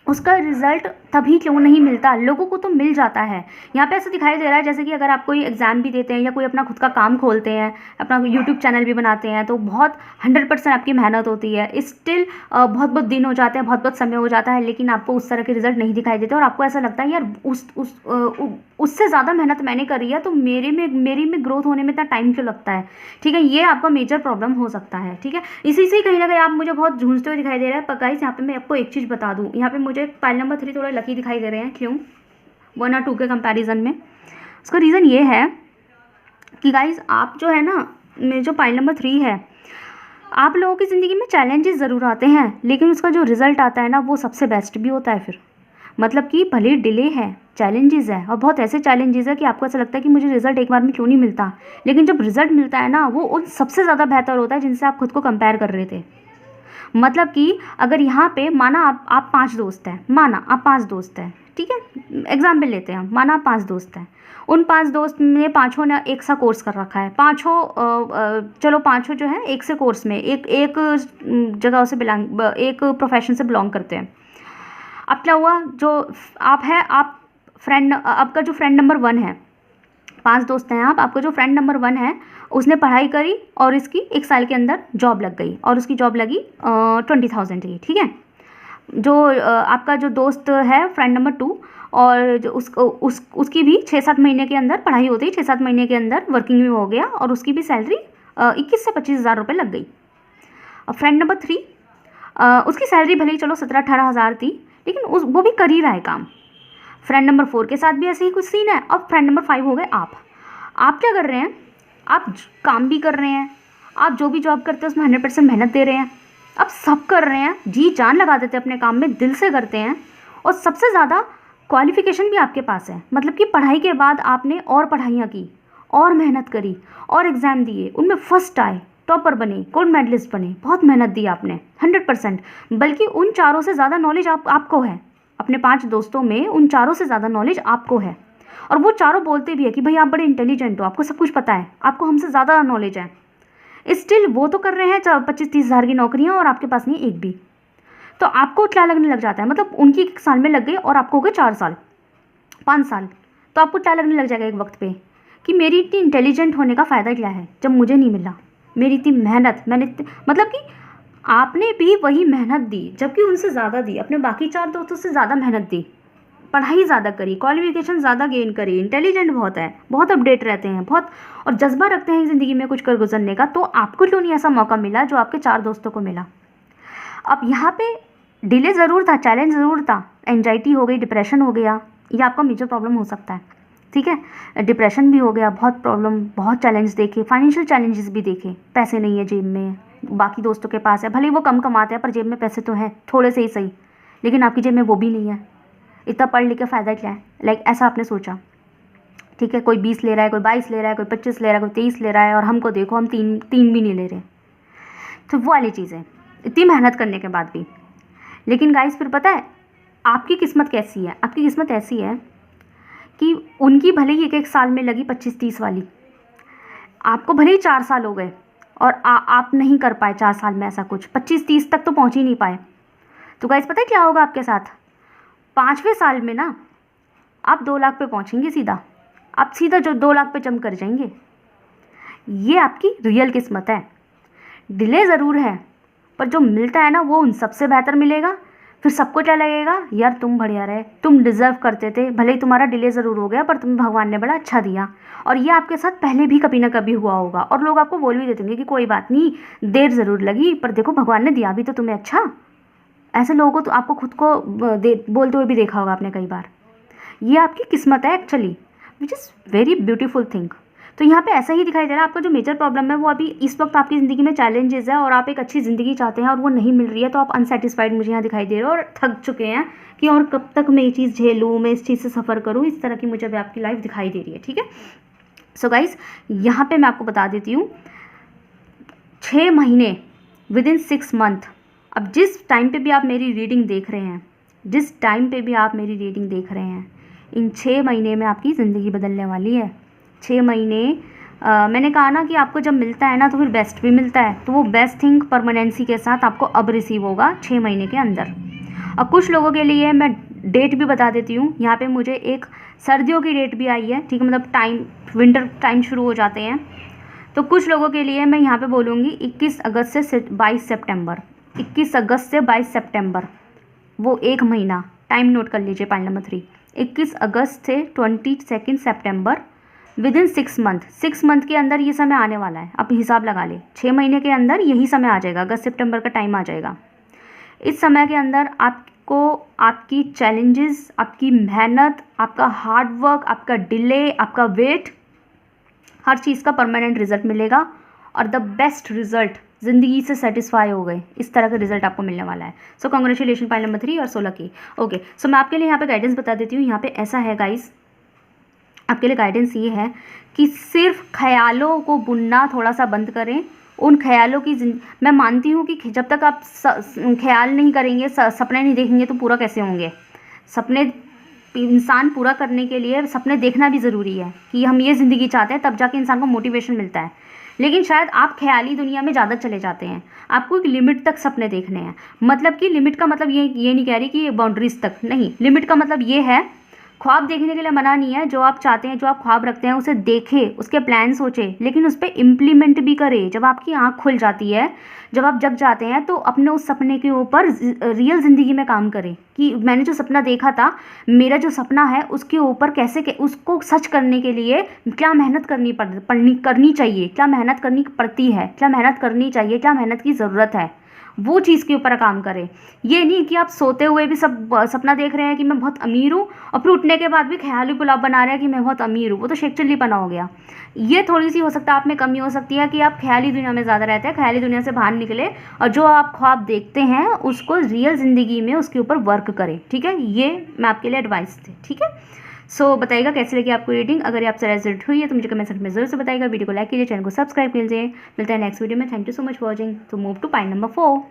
उसका रिज़ल्ट तभी क्यों नहीं मिलता। लोगों को तो मिल जाता है। यहाँ पे ऐसा दिखाई दे रहा है जैसे कि अगर आप कोई एग्ज़ाम भी देते हैं या कोई अपना खुद का काम खोलते हैं, अपना यूट्यूब चैनल भी बनाते हैं, तो बहुत 100% आपकी मेहनत होती है, स्टिल बहुत बहुत दिन हो जाते हैं, बहुत बहुत समय हो जाता है, लेकिन आपको उस तरह के रिजल्ट नहीं दिखाई देते और आपको ऐसा लगता है यार उससे ज़्यादा मेहनत मैंने करी है, तो मेरी में ग्रोथ होने में इतना टाइम क्यों लगता है। ठीक है, ये आपका मेजर प्रॉब्लम हो सकता है। ठीक है, इसी से कहीं ना कहीं आप मुझे बहुत झूझते हुए दिखाई दे रहे हैं। पर गाइस, यहाँ पे मैं आपको एक चीज़ बता दूँ, यहाँ पे मुझे पाइल नंबर 3 थोड़ा लकी दिखाई दे रहे हैं। क्यों? 1 और 2 के कंपैरिजन में। उसका रीज़न ये है कि गाइस, आप जो है ना, मेरे जो पाइल नंबर 3 है, आप लोगों की ज़िंदगी में चैलेंजेस ज़रूर आते हैं, लेकिन उसका जो रिज़ल्ट आता है ना वो सबसे बेस्ट भी होता है। फिर मतलब कि भले डिले है, चैलेंजेस है, और बहुत ऐसे चैलेंजेस है कि आपको ऐसा लगता है कि मुझे रिज़ल्ट एक बार में क्यों नहीं मिलता, लेकिन जब रिज़ल्ट मिलता है ना वो उन सबसे ज़्यादा बेहतर होता है जिनसे आप खुद को कंपेयर कर रहे थे। मतलब कि अगर यहाँ पे माना आप 5 दोस्त हैं, माना आप 5 दोस्त हैं, ठीक है, एग्जाम्पल लेते हैं, माना आप 5 दोस्त हैं। उन 5 दोस्त में पाँचों ने एक सा कोर्स कर रखा है, चलो पाँचों जो है एक से कोर्स में एक जगह से बिलोंग, एक प्रोफेशन से बिलोंग करते हैं। अब क्या हुआ, जो आप फ्रेंड, आपका जो फ्रेंड नंबर 1 है, 5 दोस्त हैं आपका जो फ्रेंड नंबर 1 है उसने पढ़ाई करी और इसकी 1 साल के अंदर जॉब लग गई और उसकी जॉब लगी 20,000 की, ठीक है। जो आपका जो दोस्त है फ्रेंड नंबर 2, और जो उसकी भी 6-7 महीने के अंदर पढ़ाई होती है, 6-7 महीने के अंदर वर्किंग में हो गया और उसकी भी सैलरी 21 से 25 हज़ार रुपये लग गई। और फ्रेंड नंबर 3, उसकी सैलरी भले ही चलो 17-18 हज़ार थी, लेकिन वो भी कर ही रहा है काम। फ्रेंड नंबर 4 के साथ भी ऐसे ही कुछ सीन है। अब फ्रेंड नंबर 5 हो गए आप क्या कर रहे हैं, आप काम भी कर रहे हैं, आप जो भी जॉब करते हैं उसमें 100% मेहनत दे रहे हैं, आप सब कर रहे हैं, जी जान लगा देते हैं अपने काम में, दिल से करते हैं, और सबसे ज़्यादा क्वालिफिकेशन भी आपके पास है। मतलब कि पढ़ाई के बाद आपने और पढ़ाइयाँ की और मेहनत करी और एग्ज़ाम दिए, उनमें फर्स्ट आए, टॉपर बने, गोल्ड मेडलिस्ट बने, बहुत मेहनत दी आपने 100%। बल्कि उन चारों से ज़्यादा नॉलेज आपको है, अपने 5 दोस्तों में उन चारों से ज़्यादा नॉलेज आपको है। और वो चारों बोलते भी है कि भाई आप बड़े इंटेलिजेंट हो, आपको सब कुछ पता है, आपको हमसे ज़्यादा नॉलेज है। स्टिल वो तो कर रहे हैं 25-30 हज़ार की नौकरियाँ और आपके पास नहीं एक भी। तो आपको क्या लगने लग जाता है, मतलब उनकी 1 साल में लग गई और आपको हो गए 4 साल 5 साल, तो आपको क्या लगने लग जाएगा एक वक्त पे कि मेरी इतनी इंटेलिजेंट होने का फ़ायदा क्या है जब मुझे नहीं मिला, मेरी इतनी मेहनत, मतलब कि आपने भी वही मेहनत दी जबकि उनसे ज़्यादा दी, अपने बाकी 4 दोस्तों से ज़्यादा मेहनत दी, पढ़ाई ज़्यादा करी, क्वालिफिकेशन ज़्यादा गेन करी, इंटेलिजेंट बहुत है, बहुत अपडेट रहते हैं, बहुत और जज्बा रखते हैं ज़िंदगी में कुछ कर गुजरने का, तो आपको क्यों नहीं ऐसा मौका मिला जो आपके 4 दोस्तों को मिला। अब यहाँ पे डिले ज़रूर था, चैलेंज ज़रूर था, एंजाइटी हो गई, डिप्रेशन हो गया, ये आपका मेजर प्रॉब्लम हो सकता है, ठीक है। डिप्रेशन भी हो गया, बहुत प्रॉब्लम, बहुत चैलेंज देखे, फाइनेंशियल चैलेंजेस भी देखे, पैसे नहीं है जेब में, बाकी दोस्तों के पास है, भले ही वो कम कमाते हैं पर जेब में पैसे तो हैं, थोड़े से ही सही, लेकिन आपकी जेब में वो भी नहीं है। इतना पढ़ लिख के फ़ायदा क्या है, लाइक ऐसा आपने सोचा, ठीक है। कोई 20 ले रहा है, कोई 22 ले रहा है, कोई 25 ले रहा है, कोई 23 ले रहा है, और हमको देखो हम तीन भी नहीं ले रहे। तो वो वाली चीज़ है, इतनी मेहनत करने के बाद भी। लेकिन गाइस फिर पता है आपकी किस्मत कैसी है, आपकी किस्मत ऐसी है कि उनकी भले ही 1 साल में लगी 25-30 वाली, आपको भले ही 4 साल हो गए और आप नहीं कर पाए 4 साल में ऐसा कुछ, 25-30 तक तो पहुंच ही नहीं पाए। तो गाइस पता है क्या होगा आपके साथ, 5वें साल में ना आप 2 लाख पे पहुंचेंगे सीधा, आप सीधा जो 2 लाख पे जंप कर जाएंगे। ये आपकी रियल किस्मत है। डिले ज़रूर है पर जो मिलता है ना वो उन सबसे बेहतर मिलेगा। फिर सबको क्या लगेगा, यार तुम बढ़िया रहे, तुम डिज़र्व करते थे, भले ही तुम्हारा डिले ज़रूर हो गया पर तुम्हें भगवान ने बड़ा अच्छा दिया। और ये आपके साथ पहले भी कभी ना कभी हुआ होगा और लोग आपको बोल भी देते होंगे कि कोई बात नहीं, देर ज़रूर लगी पर देखो भगवान ने दिया भी तो तुम्हें अच्छा। ऐसे लोगों को तो आपको खुद को बोलते हुए भी देखा होगा आपने कई बार। ये आपकी किस्मत है actually, which is very beautiful thing. तो यहाँ पे ऐसा ही दिखाई दे रहा है आपका जो मेजर प्रॉब्लम है वो अभी इस वक्त आपकी ज़िंदगी में चैलेंजेस है और आप एक अच्छी ज़िंदगी चाहते हैं और वो नहीं मिल रही है, तो आप अनसेटिस्फाइड मुझे यहाँ दिखाई दे रहे हो और थक चुके हैं कि और कब तक मैं ये चीज़ झेलूँ, मैं इस चीज़ से सफ़र करूँ, इस तरह की मुझे अभी आपकी लाइफ दिखाई दे रही है, ठीक है। सो गाइस यहाँ पर मैं आपको बता देती हूँ 6 महीने विदिन 6 मंथ, अब जिस टाइम पे भी आप मेरी रीडिंग देख रहे हैं, जिस टाइम पे भी आप मेरी रीडिंग देख रहे हैं, इन 6 महीने में आपकी ज़िंदगी बदलने वाली है। 6 महीने मैंने कहा ना कि आपको जब मिलता है ना तो फिर बेस्ट भी मिलता है, तो वो बेस्ट थिंग परमानेंसी के साथ आपको अब रिसीव होगा 6 महीने के अंदर। और कुछ लोगों के लिए मैं डेट भी बता देती हूँ, यहाँ पे मुझे एक सर्दियों की डेट भी आई है, ठीक है, मतलब टाइम विंटर टाइम शुरू हो जाते हैं, तो कुछ लोगों के लिए मैं यहाँ पे बोलूँगी 21 अगस्त से 22 सितंबर, 21 अगस्त से 22 सितंबर, वो 1 महीना, टाइम नोट कर लीजिए पॉइंट नंबर 3, 21 अगस्त से 22 सितंबर विदिन 6 मंथ, 6 मंथ के अंदर ये समय आने वाला है। आप हिसाब लगा ले, 6 महीने के अंदर यही समय आ जाएगा, अगस्त सितंबर का टाइम आ जाएगा। इस समय के अंदर आपको आपकी चैलेंजेस, आपकी मेहनत, आपका हार्ड वर्क, आपका डिले, आपका वेट, हर चीज़ का परमानेंट रिजल्ट मिलेगा और द बेस्ट रिजल्ट, ज़िंदगी से सेटिस्फाई हो गए, इस तरह का रिजल्ट आपको मिलने वाला है। सो कॉन्ग्रेचुलेशन पॉइंट नंबर 3 और 16 की। ओके, सो मैं आपके लिए यहाँ पे गाइडेंस बता देती हूँ। यहाँ पे ऐसा है गाइस, आपके लिए गाइडेंस ये है कि सिर्फ ख्यालों को बुनना थोड़ा सा बंद करें उन ख्यालों की मैं मानती हूँ कि जब तक आप ख्याल नहीं करेंगे, सपने नहीं देखेंगे तो पूरा कैसे होंगे। सपने इंसान पूरा करने के लिए सपने देखना भी ज़रूरी है कि हम ये ज़िंदगी चाहते हैं, तब जाके इंसान को मोटिवेशन मिलता है। लेकिन शायद आप ख्याली दुनिया में ज़्यादा चले जाते हैं। आपको एक लिमिट तक सपने देखने हैं। मतलब कि लिमिट का मतलब ये नहीं कह रही कि बाउंड्रीज तक नहीं, लिमिट का मतलब ये है, ख्वाब देखने के लिए मना नहीं है। जो आप चाहते हैं, जो आप ख्वाब रखते हैं, उसे देखें, उसके प्लान सोचें, लेकिन उस पर इम्प्लीमेंट भी करें। जब आपकी आँख खुल जाती है, जब आप जग जाते हैं, तो अपने उस सपने के ऊपर रियल ज़िंदगी में काम करें कि मैंने जो सपना देखा था, मेरा जो सपना है उसके ऊपर कैसे उसको सच करने के लिए क्या मेहनत करनी चाहिए, क्या मेहनत करनी पड़ती है, क्या मेहनत करनी चाहिए, क्या मेहनत की ज़रूरत है, वो चीज़ के ऊपर काम करें। ये नहीं कि आप सोते हुए भी सब सपना देख रहे हैं कि मैं बहुत अमीर हूँ, और फिर उठने के बाद भी ख्याली पुलाव बना रहे हैं कि मैं बहुत अमीर हूँ। वो तो शेख चिल्ली बना हो गया। ये थोड़ी सी हो सकता है आप में कमी हो सकती है कि आप ख्याली दुनिया में ज़्यादा रहते हैं। ख्याली दुनिया से बाहर निकले और जो आप ख्वाब देखते हैं उसको रियल ज़िंदगी में उसके ऊपर वर्क करें। ठीक है, ये मैं आपके लिए एडवाइस थी। ठीक है, सो बताइएगा कैसे लगी आपको रीडिंग। अगर आपसे रेजल्ट हुई है तो मुझे कमेंट सेक्शन में जरूर से बताइएगा। वीडियो को लाइक कीजिए, चैनल को सब्सक्राइब कीजिए। मिलते हैं नेक्स्ट वीडियो में। Thank you so much watching. तो move to pile number 4।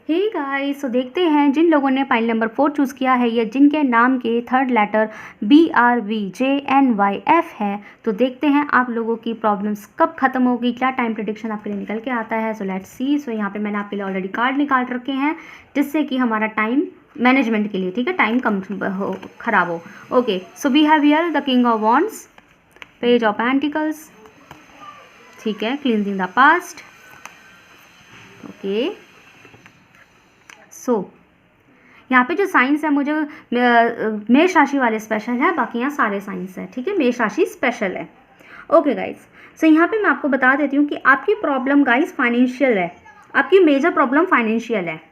Hey guys, तो देखते हैं जिन लोगों ने पाइल नंबर 4 चूज़ किया है या जिनके नाम के थर्ड लेटर BRVJNYF है, तो देखते हैं आप लोगों की प्रॉब्लम्स कब खत्म होगी, क्या टाइम प्रेडिक्शन आपके लिए निकल के आता है। So let's see. सो यहाँ पे मैंने आपके लिए ऑलरेडी कार्ड निकाल रखे हैं जिससे कि हमारा टाइम मैनेजमेंट के लिए, ठीक है, टाइम कम खराब हो। Okay, so we have here the king of wands, page of pentacles, ठीक है, cleansing the past. Okay, so यहाँ पे जो साइंस है, मुझे मेष राशि वाले स्पेशल है, बाकी यहाँ सारे साइंस है। ठीक है, मेष राशि स्पेशल है। ओके गाइस, सो यहाँ पे मैं आपको बता देती हूँ कि आपकी प्रॉब्लम गाइस फाइनेंशियल है। आपकी मेजर प्रॉब्लम फाइनेंशियल है।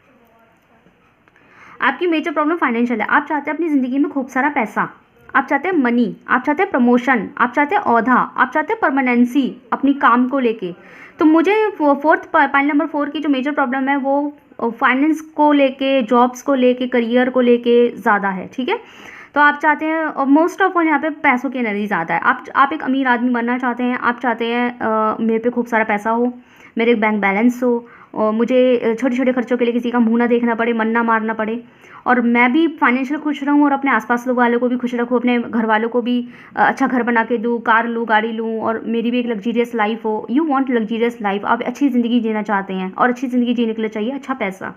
आपकी मेजर प्रॉब्लम फाइनेंशियल है। आप चाहते हैं अपनी ज़िंदगी में खूब सारा पैसा, आप चाहते हैं मनी, आप चाहते हैं प्रमोशन, आप चाहते हैं ओहदा, आप चाहते हैं परमानेंसी अपनी काम को लेके। तो मुझे पाइल नंबर 4 की जो मेजर प्रॉब्लम है वो फाइनेंस को लेके, जॉब्स को लेके, करियर को लेके ज़्यादा है। ठीक है, तो आप चाहते हैं, और मोस्ट ऑफ ऑल यहाँ पे पैसों की एनर्जी ज़्यादा है। आप एक अमीर आदमी बनना चाहते हैं। आप चाहते हैं मेरे पे खूब सारा पैसा हो, मेरे बैंक बैलेंस हो, और मुझे छोटे छोटे खर्चों के लिए किसी का मुंह ना देखना पड़े, मन ना मारना पड़े, और मैं भी फाइनेंशियल खुश रहूँ और अपने आसपास वालों को भी खुश रखूँ, अपने घर वालों को भी अच्छा घर बना के दूँ, कार लूँ, गाड़ी लूँ, और मेरी भी एक लग्जीरियस लाइफ हो। You want luxurious life. आप अच्छी ज़िंदगी जीना चाहते हैं, और अच्छी ज़िंदगी जीने के लिए चाहिए अच्छा पैसा,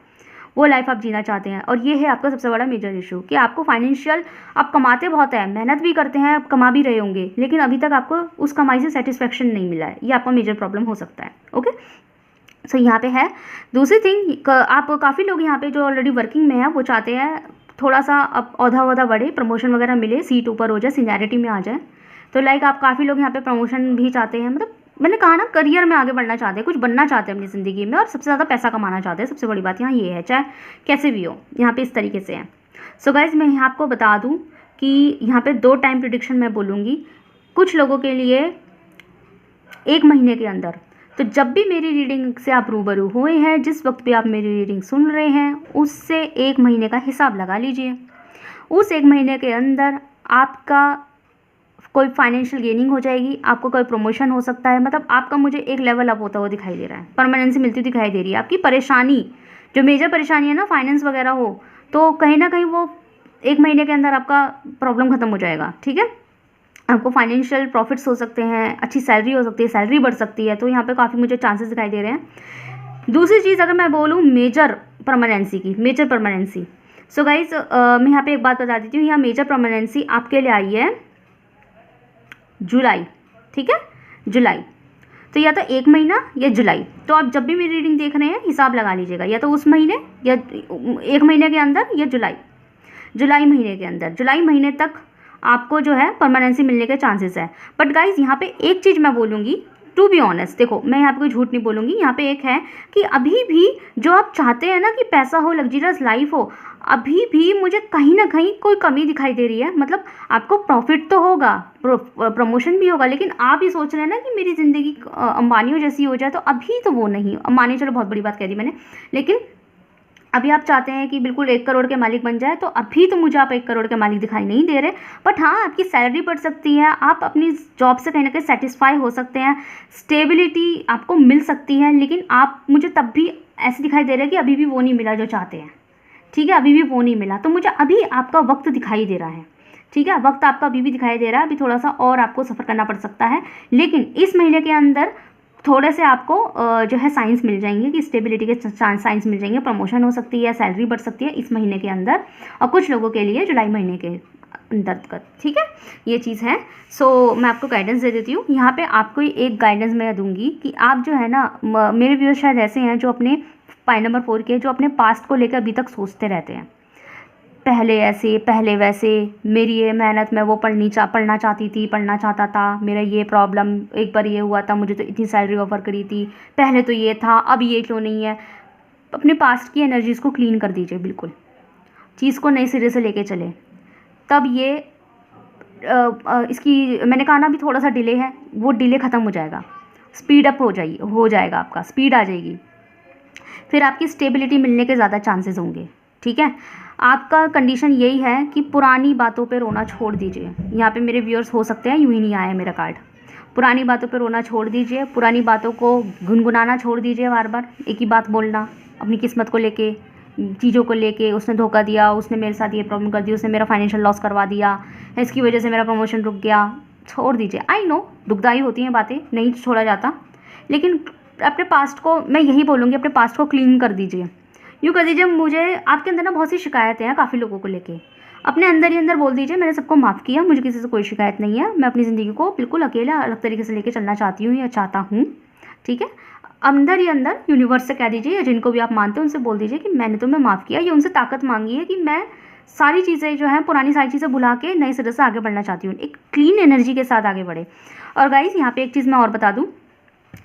वो लाइफ आप जीना चाहते हैं। और ये है आपका सबसे बड़ा मेजर इशू कि आपको फाइनेंशियल, आप कमाते बहुत हैं, मेहनत भी करते हैं, आप कमा भी रहे होंगे, लेकिन अभी तक आपको उस कमाई से सेटिस्फेक्शन नहीं मिला है। ये आपका मेजर प्रॉब्लम हो सकता है। ओके, सो यहाँ पे है। दूसरी थिंग, आप काफ़ी लोग यहाँ पे जो ऑलरेडी वर्किंग में हैं वो चाहते हैं थोड़ा सा अब औहदा वहदा बढ़े, प्रमोशन वगैरह मिले, सीट ऊपर हो जाए, सीनियरिटी में आ जाए। तो लाइक आप काफ़ी लोग यहाँ पे प्रमोशन भी चाहते हैं, मतलब मैंने कहा ना, करियर में आगे बढ़ना चाहते हैं, कुछ बनना चाहते हैं अपनी ज़िंदगी में, और सबसे ज़्यादा पैसा कमाना चाहते हैं। सबसे बड़ी बात यहाँ ये है, चाहे कैसे भी हो, यहाँ पे इस तरीके से है। सो गाइज, मैं यहाँ आपको बता दूँ कि यहाँ पे 2 टाइम प्रेडिक्शन मैं बोलूँगी। कुछ लोगों के लिए 1 महीने के अंदर। तो जब भी मेरी रीडिंग से आप रूबरू हुए हैं, जिस वक्त भी आप मेरी रीडिंग सुन रहे हैं, उससे 1 महीने का हिसाब लगा लीजिए। उस 1 महीने के अंदर आपका कोई फाइनेंशियल गेनिंग हो जाएगी, आपको कोई प्रमोशन हो सकता है, मतलब आपका मुझे एक लेवल अप होता हुआ दिखाई दे रहा है, परमानेंसी मिलती हुई दिखाई दे रही है। आपकी परेशानी, जो मेजर परेशानी है ना, फाइनेंस वगैरह हो, तो कहीं ना कहीं वो 1 महीने के अंदर आपका प्रॉब्लम खत्म हो जाएगा। ठीक है, आपको फाइनेंशियल प्रॉफिट्स हो सकते हैं, अच्छी सैलरी हो सकती है, सैलरी बढ़ सकती है। तो यहाँ पे काफ़ी मुझे चांसेस दिखाई दे रहे हैं। दूसरी चीज़ अगर मैं बोलूँ मेजर परमानेंसी की, मेजर परमानेंसी, सो गाइज मैं यहाँ पे एक बात बता देती हूँ। यहाँ मेजर परमानेंसी आपके लिए आई है जुलाई। ठीक है, जुलाई। तो या तो 1 महीना या जुलाई। तो आप जब भी मेरी रीडिंग देख रहे हैं हिसाब लगा लीजिएगा, या तो उस महीने या 1 महीने के अंदर, या जुलाई महीने के अंदर। जुलाई महीने तक आपको जो है परमानेंसी मिलने के चांसेस है। बट गाइज यहाँ पे एक चीज़ मैं बोलूँगी, टू बी ऑनेस्ट, देखो मैं यहाँ पे कोई झूठ नहीं बोलूँगी। यहाँ पे एक है कि अभी भी जो आप चाहते हैं ना कि पैसा हो, लग्जरियस लाइफ हो, अभी भी मुझे कहीं ना कहीं कोई कमी दिखाई दे रही है। मतलब आपको प्रॉफिट तो होगा, प्रमोशन भी होगा, लेकिन आप ये सोच रहे हैं ना कि मेरी ज़िंदगी अंबानियों जैसी हो जाए, तो अभी तो वो नहीं। अंबानी चलो बहुत बड़ी बात कह दी मैंने, लेकिन अभी आप चाहते हैं कि बिल्कुल 1 करोड़ के मालिक बन जाए, तो अभी तो मुझे आप 1 करोड़ के मालिक दिखाई नहीं दे रहे, बट हाँ, आपकी सैलरी बढ़ सकती है, आप अपनी जॉब से कहीं ना कहीं सेटिस्फाई हो सकते हैं, स्टेबिलिटी आपको मिल सकती है, लेकिन आप मुझे तब भी ऐसे दिखाई दे रहा है कि अभी भी वो नहीं मिला जो चाहते हैं। ठीक है, अभी भी वो नहीं मिला, तो मुझे अभी आपका वक्त दिखाई दे रहा है। ठीक है, वक्त आपका अभी भी दिखाई दे रहा है, अभी थोड़ा सा और आपको सफ़र करना पड़ सकता है, लेकिन इस महीने के अंदर थोड़े से आपको जो है साइंस मिल जाएंगे कि स्टेबिलिटी के साइंस मिल जाएंगे, प्रमोशन हो सकती है, सैलरी बढ़ सकती है इस महीने के अंदर, और कुछ लोगों के लिए जुलाई महीने के अंतर्गत। ठीक है, ये चीज़ है। सो मैं आपको गाइडेंस दे देती हूँ यहाँ पे। आपको एक गाइडेंस मैं दूंगी कि आप जो है ना, मेरे व्यूअर्स शायद ऐसे हैं जो अपने पॉइंट नंबर 4 के, जो अपने पास्ट को लेकर अभी तक सोचते रहते हैं, पहले ऐसे पहले वैसे, मेरी ये मेहनत, मैं वो पढ़ना चाहती थी, पढ़ना चाहता था, मेरा ये प्रॉब्लम, एक बार ये हुआ था, मुझे तो इतनी सैलरी ऑफर करी थी, पहले तो ये था, अब ये क्यों नहीं है। अपने पास्ट की एनर्जीज़ को क्लीन कर दीजिए, बिल्कुल चीज़ को नए सिरे से लेके चले, तब ये इसकी मैंने कहा ना अभी थोड़ा सा डिले है, वो डिले ख़त्म हो जाएगा, स्पीड अप हो जाएगा, आपका स्पीड आ जाएगी, फिर आपकी स्टेबिलिटी मिलने के ज़्यादा चांसेस होंगे। ठीक है, आपका कंडीशन यही है कि पुरानी बातों पे रोना छोड़ दीजिए। यहाँ पे मेरे व्यूअर्स हो सकते हैं यूँ ही नहीं आया मेरा कार्ड। पुरानी बातों पे रोना छोड़ दीजिए, पुरानी बातों को गुनगुनाना छोड़ दीजिए, बार बार एक ही बात बोलना अपनी किस्मत को लेके, चीज़ों को लेके, उसने धोखा दिया, उसने मेरे साथ ये प्रॉब्लम कर दी, उसने मेरा फाइनेंशियल लॉस करवा दिया, इसकी वजह से मेरा प्रमोशन रुक गया, छोड़ दीजिए। आई नो दुखदाई होती हैं बातें, नहीं छोड़ा जाता, लेकिन अपने पास्ट को मैं यही बोलूँगी, अपने पास्ट को क्लीन कर दीजिए। यूँ कर दीजिए, मुझे आपके अंदर ना बहुत सी शिकायतें हैं काफ़ी लोगों को लेके, अपने अंदर ही अंदर बोल दीजिए मैंने सबको माफ़ किया, मुझे किसी से कोई शिकायत नहीं है, मैं अपनी ज़िंदगी को बिल्कुल अकेला अलग तरीके से लेके चलना चाहती हूँ या चाहता हूँ। ठीक है, अंदर ही अंदर यूनिवर्स से कह दीजिए, या जिनको भी आप मानते हो उनसे बोल दीजिए कि मैंने तुम्हें माफ़ किया, या उनसे ताकत मांगी है कि मैं सारी चीज़ें जो हैं, पुरानी सारी चीज़ें भुला के नए सिरे से आगे बढ़ना चाहती हूँ, एक क्लीन एनर्जी के साथ आगे बढ़े। और गाइज़ यहाँ पे एक चीज़ मैं और बता दूँ,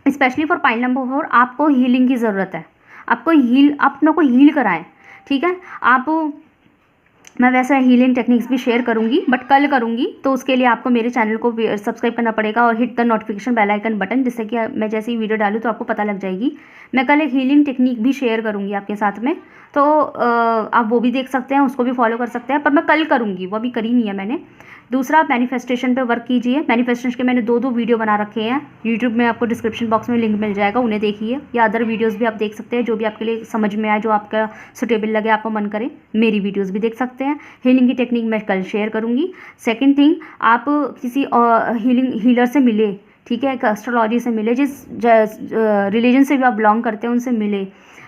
स्पेशली फॉर पाइल नंबर 4 आपको हीलिंग की ज़रूरत है, आपको अपनों को हील कराएं। ठीक है, मैं वैसे हीलिंग टेक्निक्स भी शेयर करूंगी, बट कल करूंगी, तो उसके लिए आपको मेरे चैनल को सब्सक्राइब करना पड़ेगा और hit the notification bell icon button, जिससे कि मैं जैसे ही वीडियो डालूँ तो आपको पता लग जाएगी। मैं कल एक हीलिंग टेक्निक भी शेयर करूंगी आपके साथ में, तो आप वो भी देख सकते हैं, उसको भी फॉलो कर सकते हैं, पर मैं कल करूँगी, वो अभी करी नहीं है मैंने। दूसरा, मैनिफेस्टेशन पे वर्क कीजिए। मैनिफेस्टेशन के मैंने 2 वीडियो बना रखे हैं यूट्यूब में, आपको डिस्क्रिप्शन बॉक्स में लिंक मिल जाएगा, उन्हें देखिए, या अदर वीडियोस भी आप देख सकते हैं, जो भी आपके लिए समझ में आए, जो आपका सुटेबल लगे, आपको मन करे, मेरी वीडियोस भी देख सकते हैं। हीलिंग की टेक्निक मैं कल शेयर करूँगी। सेकेंड थिंग, आप किसी हीलर से मिले, ठीक है, एक एस्ट्रोलॉजी से मिले, जिस रिलीजन से भी आप बिलोंग करते हैं उनसे मिले,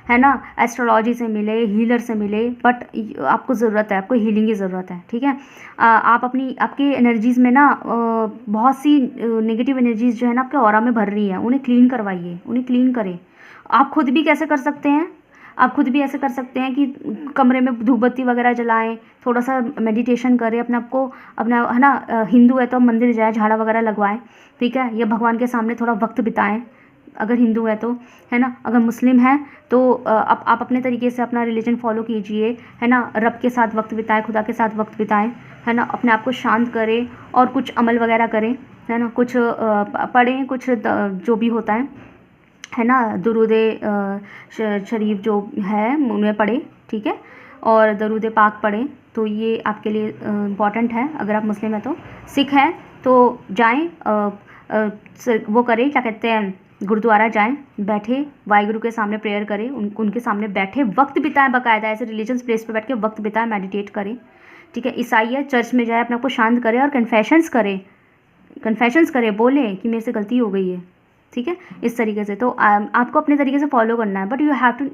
है ना, एस्ट्रोलॉजी से मिले, हीलर से मिले, बट आपको ज़रूरत है, आपको हीलिंग की ज़रूरत है। ठीक है, आप आपकी एनर्जीज़ में ना बहुत सी नेगेटिव एनर्जीज़ जो है ना आपके ऑरा में भर रही हैं, उन्हें क्लीन करवाइए, उन्हें क्लीन करें। आप खुद भी कैसे कर सकते हैं, आप खुद भी ऐसे कर सकते हैं कि कमरे में धूप बत्ती वगैरह जलाएं, थोड़ा सा मेडिटेशन करें, अपना है ना, हिंदू है तो मंदिर जाए, झाड़ा वगैरह लगवाएं, ठीक है, या भगवान के सामने थोड़ा वक्त बिताएं, अगर हिंदू है तो, है ना, अगर मुस्लिम है तो आप अपने तरीके से अपना रिलीजन फॉलो कीजिए, है ना, रब के साथ वक्त बिताएं, खुदा के साथ वक्त बिताएं, है ना, अपने आप को शांत करें और कुछ अमल वगैरह करें, है ना, कुछ पढ़ें, कुछ जो भी होता है ना, दुरूदे शरीफ जो है उन्हें पढ़ें, ठीक है, और दरूद पाक पढ़ें, तो ये आपके लिए इम्पॉर्टेंट है। अगर आप मुस्लिम हैं तो, सिख हैं तो जाएं, वो करें, क्या कहते हैं, गुरुद्वारा जाएं, बैठे वाहिगुरु के सामने प्रेयर करें, उनके सामने बैठे वक्त बिताएं, बाकायदा ऐसे रिलीजियस प्लेस पे बैठ के वक्त बिताएं, मेडिटेट करें, ठीक है। ईसाई है, चर्च में जाए, अपने आप को शांत करें और कन्फेशंस करें, बोलें कि मेरे से गलती हो गई है, ठीक है, इस तरीके से। तो आपको अपने तरीके से फॉलो करना है, but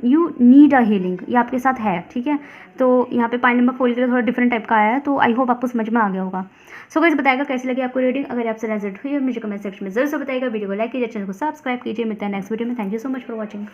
you need a healing, ये आपके साथ है, ठीक है। तो यहाँ पे पाइल नंबर 4 के लिए थोड़ा डिफरेंट टाइप का आया है, तो आई होप आपको समझ में आ गया होगा। सो गाइस, बताएगा कैसी लगी आपको रीडिंग, अगर आपसे रेजल्ट हुई है मुझे कमेंट सेक्शन में जरूर से बताइएगा, वीडियो को लाइक कीजिए, चैनल को सब्सक्राइब कीजिए, मिलते हैं नेक्स्ट वीडियो में। Thank you so much for watching.